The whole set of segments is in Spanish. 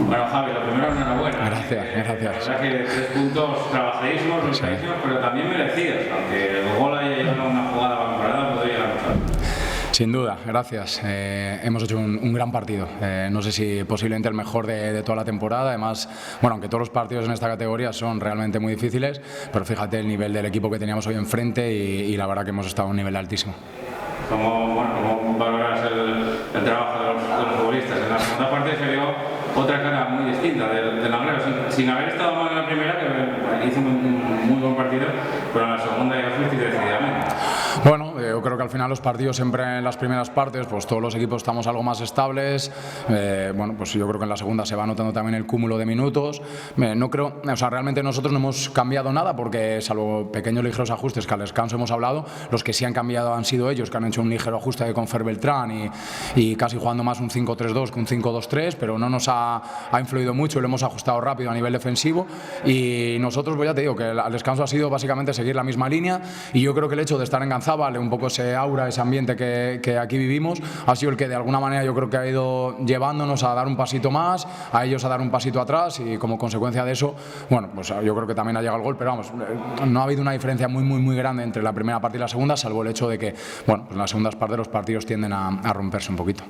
Bueno, Javi, lo primero, enhorabuena. Gracias. La verdad que 3 puntos trabajadísimos, luchadísimos, pero también merecidos, aunque el gol haya llegado a una jugada valorada, podría llegar mucho antes. Sin duda, gracias. Hemos hecho un gran partido. No sé si posiblemente el mejor de toda la temporada. Además, bueno, aunque todos los partidos en esta categoría son realmente muy difíciles, pero fíjate el nivel del equipo que teníamos hoy enfrente y la verdad que hemos estado a un nivel altísimo. ¿Cómo valoras el trabajo de los futbolistas? En la segunda parte se vio otra cara muy distinta del Langreo, sin haber estado mal en la primera, que hizo un muy buen partido, pero en la segunda ya fuiste decididamente. Bueno, yo creo que al final los partidos siempre en las primeras partes, pues todos los equipos estamos algo más estables. Bueno, pues yo creo que en la segunda se va notando también el cúmulo de minutos. No creo, o sea, realmente nosotros no hemos cambiado nada porque salvo pequeños ligeros ajustes que al descanso hemos hablado, los que sí han cambiado han sido ellos, que han hecho un ligero ajuste con Fer Beltrán y casi jugando más un 5-3-2 que un 5-2-3, pero no nos ha influido mucho y lo hemos ajustado rápido a nivel defensivo. Y nosotros, pues ya te digo, que al descanso ha sido básicamente seguir la misma línea y yo creo que el hecho de estar en Ganzábal, un poco ese aura, ese ambiente que aquí vivimos, ha sido el que de alguna manera yo creo que ha ido llevándonos a dar un pasito más, a ellos a dar un pasito atrás y como consecuencia de eso, bueno, pues yo creo que también ha llegado el gol, pero vamos, no ha habido una diferencia muy grande entre la primera parte y la segunda, salvo el hecho de que, bueno, pues en las segundas partes los partidos tienden a romperse un poquito.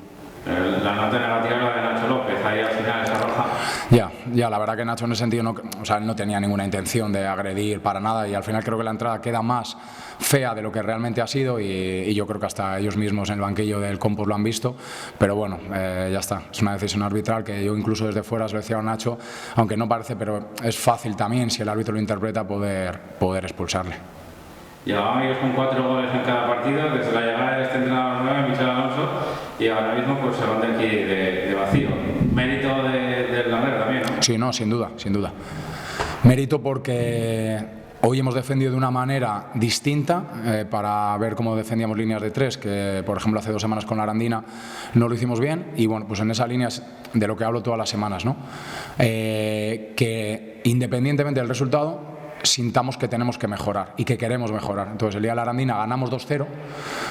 La nota negativa era la de Nacho López, ahí al final esa roja. Ya, la verdad que Nacho en ese sentido él no tenía ninguna intención de agredir para nada y al final creo que la entrada queda más fea de lo que realmente ha sido y yo creo que hasta ellos mismos en el banquillo del Compos lo han visto, pero bueno, ya está, es una decisión arbitral que yo incluso desde fuera se lo decía a Nacho, aunque no parece, pero es fácil también si el árbitro lo interpreta poder expulsarle. Llevaban ellos con 4 goles en cada partido, desde la llegada de este entrenador nuevo, Michel Alonso, y ahora mismo pues se van de aquí de vacío. Mérito del Langreo también, ¿no? Sí, no, sin duda. Mérito porque hoy hemos defendido de una manera distinta para ver cómo defendíamos líneas de 3, que por ejemplo hace 2 semanas con la Arandina no lo hicimos bien y bueno, pues en esa línea es de lo que hablo todas las semanas, ¿no? Que independientemente del resultado sintamos que tenemos que mejorar y que queremos mejorar. Entonces el día de la Arandina ganamos 2-0,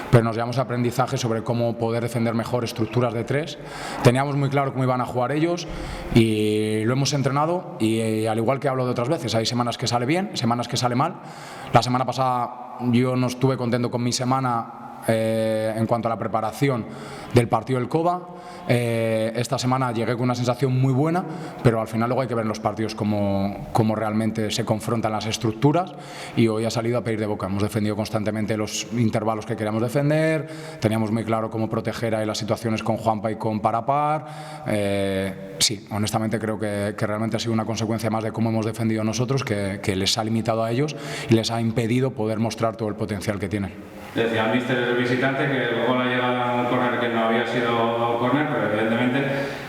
pero nos llevamos aprendizaje sobre cómo poder defender mejor estructuras de 3. Teníamos muy claro cómo iban a jugar ellos y lo hemos entrenado y al igual que hablo de otras veces, hay semanas que sale bien, semanas que sale mal. La semana pasada yo no estuve contento con mi semana en cuanto a la preparación del partido del Cova. Esta semana llegué con una sensación muy buena, pero al final luego hay que ver en los partidos cómo realmente se confrontan las estructuras y hoy ha salido a pedir de boca. Hemos defendido constantemente los intervalos que queríamos defender, teníamos muy claro cómo proteger ahí las situaciones con Juanpa y con Parapar. Sí, honestamente creo que realmente ha sido una consecuencia más de cómo hemos defendido nosotros que les ha limitado a ellos y les ha impedido poder mostrar todo el potencial que tienen. Decía el míster del visitante que el gol ha llegado a un córner que no había sido córner, pero evidentemente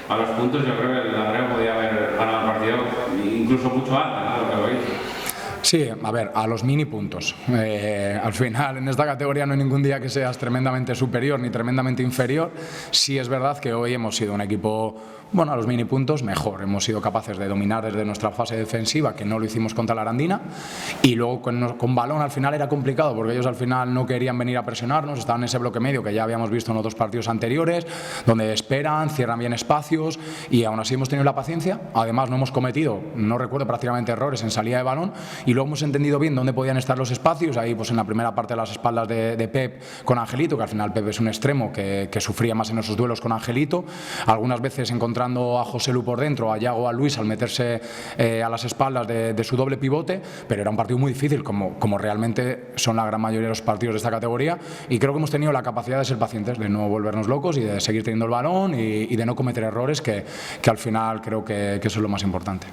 a los puntos yo creo que el Langreo podía haber ganado el partido incluso mucho antes, ¿no? Lo que veis. Sí, a ver, a los mini puntos. Al final, en esta categoría no hay ningún día que seas tremendamente superior ni tremendamente inferior. Sí es verdad que hoy hemos sido un equipo, bueno, a los mini puntos mejor. Hemos sido capaces de dominar desde nuestra fase defensiva, que no lo hicimos contra la Arandina, y luego con balón al final era complicado, porque ellos al final no querían venir a presionarnos, estaban en ese bloque medio que ya habíamos visto en otros partidos anteriores, donde esperan, cierran bien espacios, y aún así hemos tenido la paciencia. Además no hemos cometido, no recuerdo prácticamente errores en salida de balón, y luego hemos entendido bien dónde podían estar los espacios, ahí pues en la primera parte de las espaldas de Pep con Angelito, que al final Pep es un extremo que sufría más en esos duelos con Angelito, algunas veces encontrando a José Lu por dentro, a Yago, a Luis al meterse a las espaldas de su doble pivote, pero era un partido muy difícil, como realmente son la gran mayoría de los partidos de esta categoría, y creo que hemos tenido la capacidad de ser pacientes, de no volvernos locos y de seguir teniendo el balón y de no cometer errores, que al final creo que eso es lo más importante.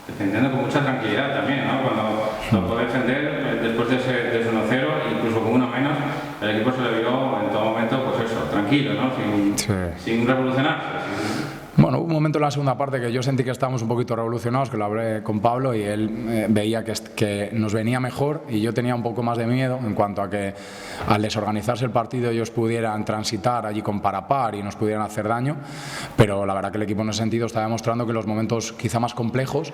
Defendiendo con mucha tranquilidad también, ¿no? Cuando puede defender después de ese 1-0, incluso con uno menos, el equipo se le vio en todo momento, pues eso, tranquilo, ¿no? Sin revolucionarse. Bueno, hubo un momento en la segunda parte que yo sentí que estábamos un poquito revolucionados, que lo hablé con Pablo y él veía que nos venía mejor y yo tenía un poco más de miedo en cuanto a que al desorganizarse el partido ellos pudieran transitar allí con Parapar y nos pudieran hacer daño, pero la verdad que el equipo en ese sentido está demostrando que en los momentos quizá más complejos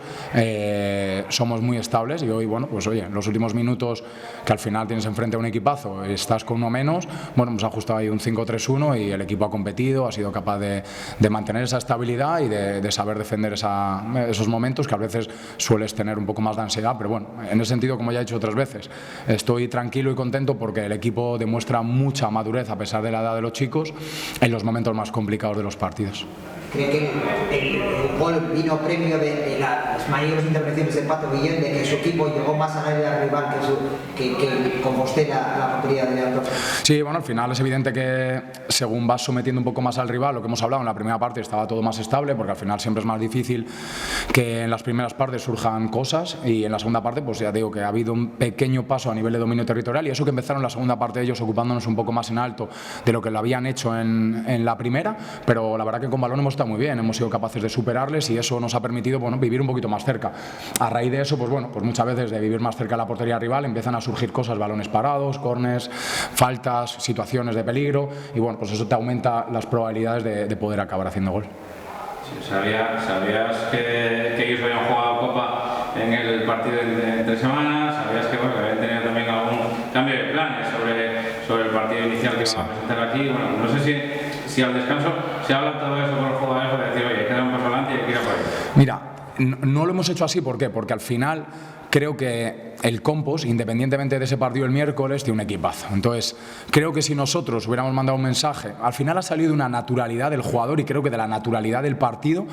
somos muy estables y hoy, bueno, pues oye, los últimos minutos que al final tienes enfrente a un equipazo, estás con uno menos, bueno, hemos ajustado ahí un 5-3-1 y el equipo ha competido, ha sido capaz de mantener esa estabilidad estabilidad y de saber defender esos momentos que a veces sueles tener un poco más de ansiedad, pero bueno, en ese sentido, como ya he dicho otras veces, estoy tranquilo y contento porque el equipo demuestra mucha madurez a pesar de la edad de los chicos en los momentos más complicados de los partidos. ¿Cree que el gol vino premio de las mayores intervenciones de Pato Guillén, de que su equipo llegó más al área rival que Compostela a la portería de Leandro? Sí, bueno, al final es evidente que según vas sometiendo un poco más al rival, lo que hemos hablado en la primera parte estaba todo más estable, porque al final siempre es más difícil que en las primeras partes surjan cosas, y en la segunda parte pues ya digo que ha habido un pequeño paso a nivel de dominio territorial, y eso que empezaron la segunda parte ellos ocupándonos un poco más en alto de lo que lo habían hecho en la primera, pero la verdad que con balón hemos estado muy bien, hemos sido capaces de superarles y eso nos ha permitido, bueno, vivir un poquito más cerca. A raíz de eso, pues bueno, pues muchas veces de vivir más cerca de la portería rival empiezan a surgir cosas, balones parados, córners, faltas, situaciones de peligro, y bueno, pues eso te aumenta las probabilidades de poder acabar haciendo gol. Sí, ¿sabías que ellos habían jugado Copa en el partido de 3 semanas? ¿Sabías que, bueno, habían tenido también algún cambio de planes sobre el partido inicial que iban a presentar aquí? Bueno, no sé si al descanso se habla todo eso con los jugadores para decir, oye, queda un paso adelante y hay que ir a por ahí. Mira, no lo hemos hecho así, ¿por qué? Porque al final creo que el Compos, independientemente de ese partido el miércoles, tiene un equipazo. Entonces, creo que si nosotros hubiéramos mandado un mensaje, al final ha salido una naturalidad del jugador y creo que de la naturalidad del partido,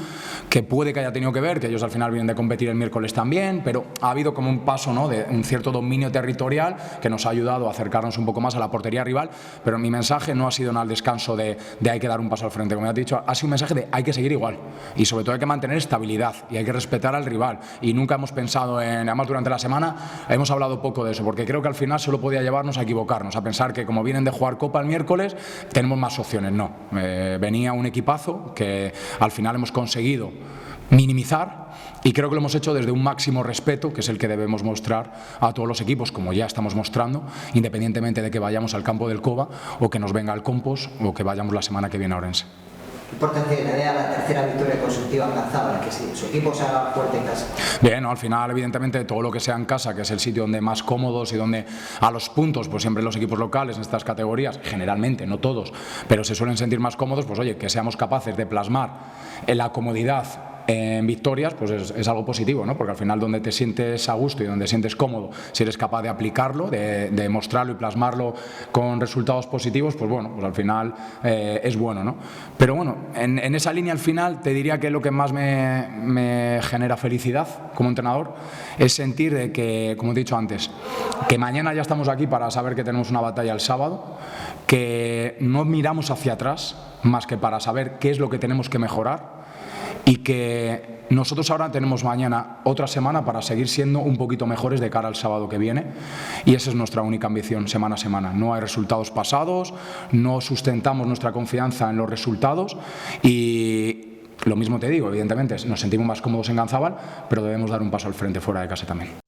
que puede que haya tenido que ver, que ellos al final vienen de competir el miércoles también, pero ha habido como un paso, ¿no?, de un cierto dominio territorial que nos ha ayudado a acercarnos un poco más a la portería rival, pero mi mensaje no ha sido en el descanso de hay que dar un paso al frente, como ya te he dicho, ha sido un mensaje de hay que seguir igual y sobre todo hay que mantener estabilidad y hay que respetar al rival, y nunca hemos pensado en, además durante la semana hemos hablado poco de eso, porque creo que al final solo podía llevarnos a equivocarnos, a pensar que como vienen de jugar Copa el miércoles tenemos más opciones. No, venía un equipazo que al final hemos conseguido minimizar, y creo que lo hemos hecho desde un máximo respeto, que es el que debemos mostrar a todos los equipos, como ya estamos mostrando, independientemente de que vayamos al campo del Cova o que nos venga al Compos o que vayamos la semana que viene a Orense. ¿Qué importancia le da la tercera victoria consecutiva alcanzada, que si su equipo se haga fuerte en casa? Bien, ¿no? Al final, evidentemente, todo lo que sea en casa, que es el sitio donde más cómodos y donde a los puntos, pues siempre los equipos locales en estas categorías, generalmente, no todos, pero se suelen sentir más cómodos, pues oye, que seamos capaces de plasmar en la comodidad en victorias, pues es algo positivo, ¿no? Porque al final donde te sientes a gusto y donde sientes cómodo, si eres capaz de aplicarlo, de mostrarlo y plasmarlo con resultados positivos, pues bueno, pues al final es bueno, ¿no? Pero bueno, en esa línea al final te diría que lo que más me genera felicidad como entrenador es sentir de que, como he dicho antes, que mañana ya estamos aquí para saber que tenemos una batalla el sábado, que no miramos hacia atrás más que para saber qué es lo que tenemos que mejorar, y que nosotros ahora tenemos mañana otra semana para seguir siendo un poquito mejores de cara al sábado que viene, y esa es nuestra única ambición semana a semana. No hay resultados pasados, no sustentamos nuestra confianza en los resultados, y lo mismo te digo, evidentemente nos sentimos más cómodos en Ganzábal, pero debemos dar un paso al frente fuera de casa también.